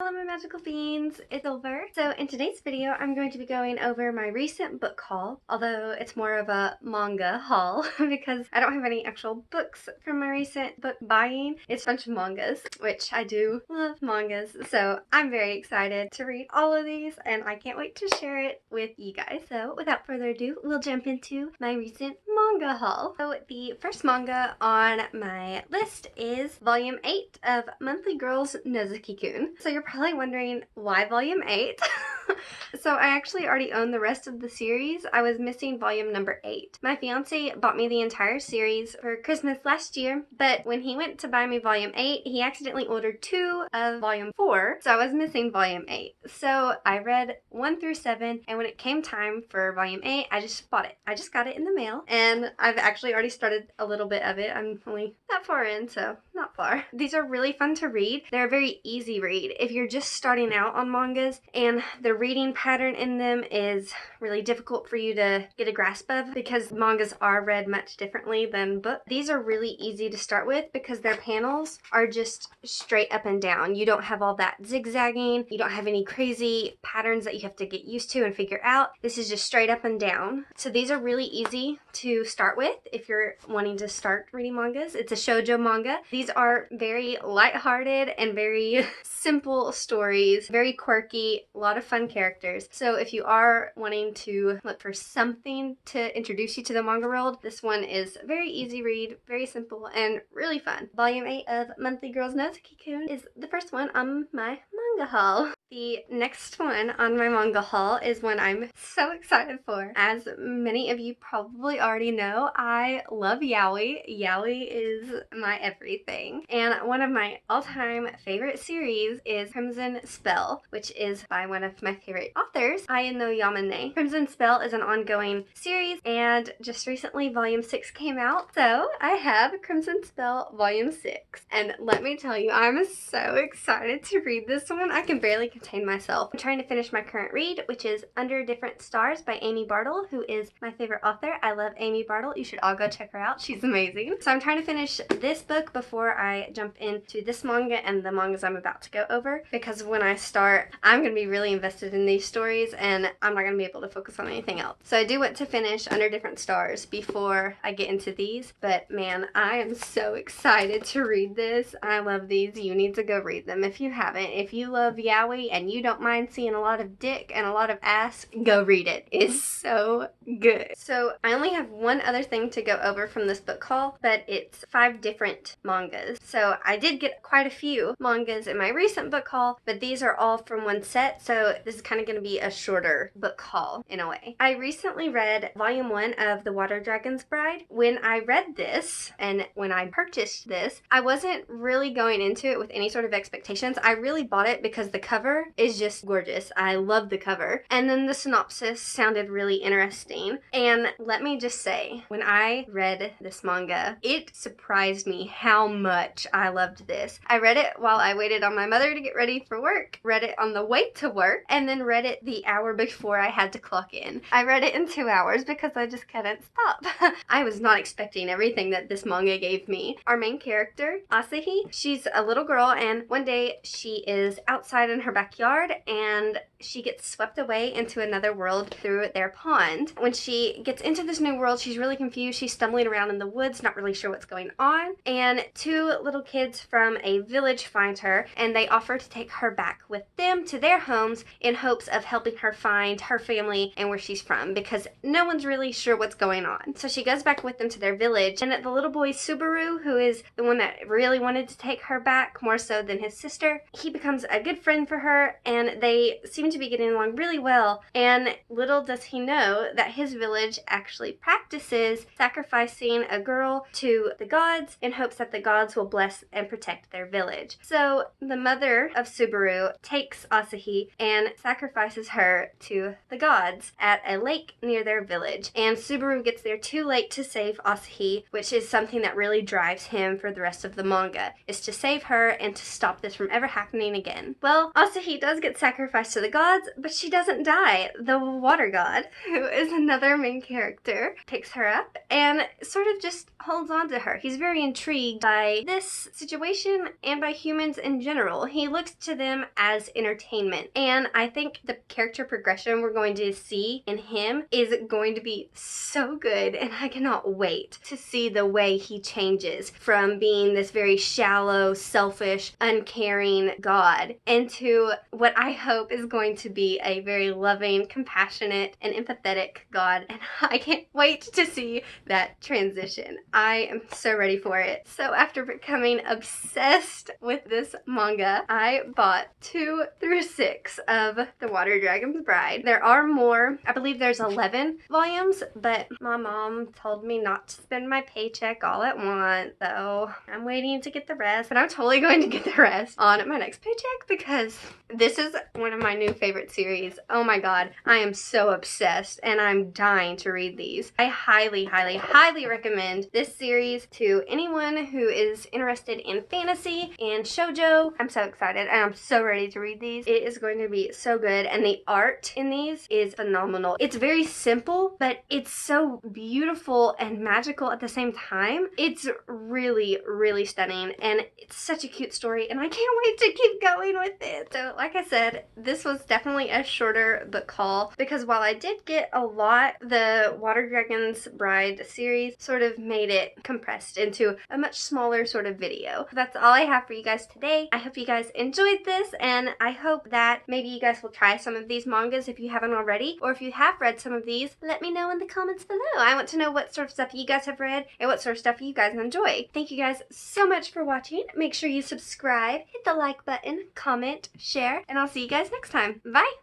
Hello my magical beans, it's Silver. So in today's video I'm going to be going over my recent book haul, although it's more of a manga haul because I don't have any actual books from my recent book buying. It's a bunch of mangas, which I do love mangas, so I'm very excited to read all of these and I can't wait to share it with you guys. So without further ado, we'll jump into my recent manga haul. So the first manga on my list is volume 8 of Monthly Girls Nozoki-kun. So you're probably wondering why volume 8? So I actually already own the rest of the series. I was missing volume number 8. My fiance bought me the entire series for Christmas last year, but when he went to buy me volume 8, he accidentally ordered 2 of volume 4, so I was missing volume 8. So I read 1 through 7, and when it came time for volume 8, I just bought it. I just got it in the mail, and I've actually already started a little bit of it. I'm only that far in, so not far. These are really fun to read. They're a very easy read. If you're just starting out on mangas and the reading pattern in them is really difficult for you to get a grasp of because mangas are read much differently than books, these are really easy to start with because their panels are just straight up and down. You don't have all that zigzagging. You don't have any crazy patterns that you have to get used to and figure out. This is just straight up and down. So these are really easy to start with if you're wanting to start reading mangas. It's a shoujo manga. These are very lighthearted and very simple stories, very quirky, a lot of fun characters. So if you are wanting to look for something to introduce you to the manga world, this one is a very easy read, very simple, and really fun. Volume 8 of Monthly Girls Nozoki-kun is the first one on my manga haul. The next one on my manga haul is one I'm so excited for. As many of you probably already know, I love yaoi. Yaoi is my everything. And one of my all-time favorite series is Crimson Spell, which is by one of my favorite authors, Ayano Yamane. Crimson Spell is an ongoing series, and just recently volume 6 came out, so I have Crimson Spell volume 6. And let me tell you, I'm so excited to read this one. I can barely contain myself. I'm trying to finish my current read, which is Under Different Stars by Amy Bartle, who is my favorite author. I love Amy Bartle. You should all go check her out. She's amazing. So I'm trying to finish this book before I jump into this manga and the mangas I'm about to go over, because when I start, I'm going to be really invested in these stories and I'm not going to be able to focus on anything else. So I do want to finish Under Different Stars before I get into these, but man, I am so excited to read this. I love these. You need to go read them if you haven't. If you love yaoi and you don't mind seeing a lot of dick and a lot of ass, go read it. It's so good. So I only have one other thing to go over from this book haul, but it's 5 different mangas. So I did get quite a few mangas in my recent book haul, but these are all from one set, so this is kind of going to be a shorter book haul in a way. I recently read volume 1 of The Water Dragon's Bride. When I read this and when I purchased this, I wasn't really going into it with any sort of expectations. I really bought it because the cover is just gorgeous. I love the cover. And then the synopsis sounded really interesting. And let me just say, when I read this manga, it surprised me how much I loved this. I read it while I waited on my mother to get ready for work, read it on the way to work, and then read it the hour before I had to clock in. I read it in 2 hours because I just couldn't stop. I was not expecting everything that this manga gave me. Our main character, Asahi, she's a little girl, and one day she is outside in her backyard and she gets swept away into another world through their pond. When she gets into this new world, she's really confused. She's stumbling around in the woods, not really sure what's going on. And 2 little kids from a village find her and they offer to take her back with them to their homes in hopes of helping her find her family and where she's from, because no one's really sure what's going on. So she goes back with them to their village, and the little boy Subaru, who is the one that really wanted to take her back more so than his sister, he becomes a good friend for her and they seem to be getting along really well. And little does he know that his village actually practices sacrificing a girl to the gods in hopes that the gods will bless and protect their village. So the mother of Subaru takes Asahi and sacrifices her to the gods at a lake near their village. And Subaru gets there too late to save Asahi, which is something that really drives him for the rest of the manga, is to save her and to stop this from ever happening again. Well, Asahi he does get sacrificed to the gods, but she doesn't die. The water god, who is another main character, picks her up and sort of just holds on to her. He's very intrigued by this situation and by humans in general. He looks to them as entertainment, and I think the character progression we're going to see in him is going to be so good, and I cannot wait to see the way he changes from being this very shallow, selfish, uncaring god into what I hope is going to be a very loving, compassionate, and empathetic god, and I can't wait to see that transition. I am so ready for it. So after becoming obsessed with this manga, I bought 2 through 6 of The Water Dragon's Bride. There are more. I believe there's 11 volumes, but my mom told me not to spend my paycheck all at once, so I'm waiting to get the rest, but I'm totally going to get the rest on my next paycheck because this is one of my new favorite series. Oh my god, I am so obsessed and I'm dying to read these. I highly, highly, highly recommend this series to anyone who is interested in fantasy and shoujo. I'm so excited and I'm so ready to read these. It is going to be so good, and the art in these is phenomenal. It's very simple, but it's so beautiful and magical at the same time. It's really, really stunning, and it's such a cute story, and I can't wait to keep going with it. So like I said, this was definitely a shorter book haul because while I did get a lot, the Water Dragon's Bride series sort of made it compressed into a much smaller sort of video. That's all I have for you guys today. I hope you guys enjoyed this, and I hope that maybe you guys will try some of these mangas if you haven't already, or if you have read some of these, let me know in the comments below. I want to know what sort of stuff you guys have read and what sort of stuff you guys enjoy. Thank you guys so much for watching. Make sure you subscribe, hit the like button, comment, share, and I'll see you guys next time. Bye!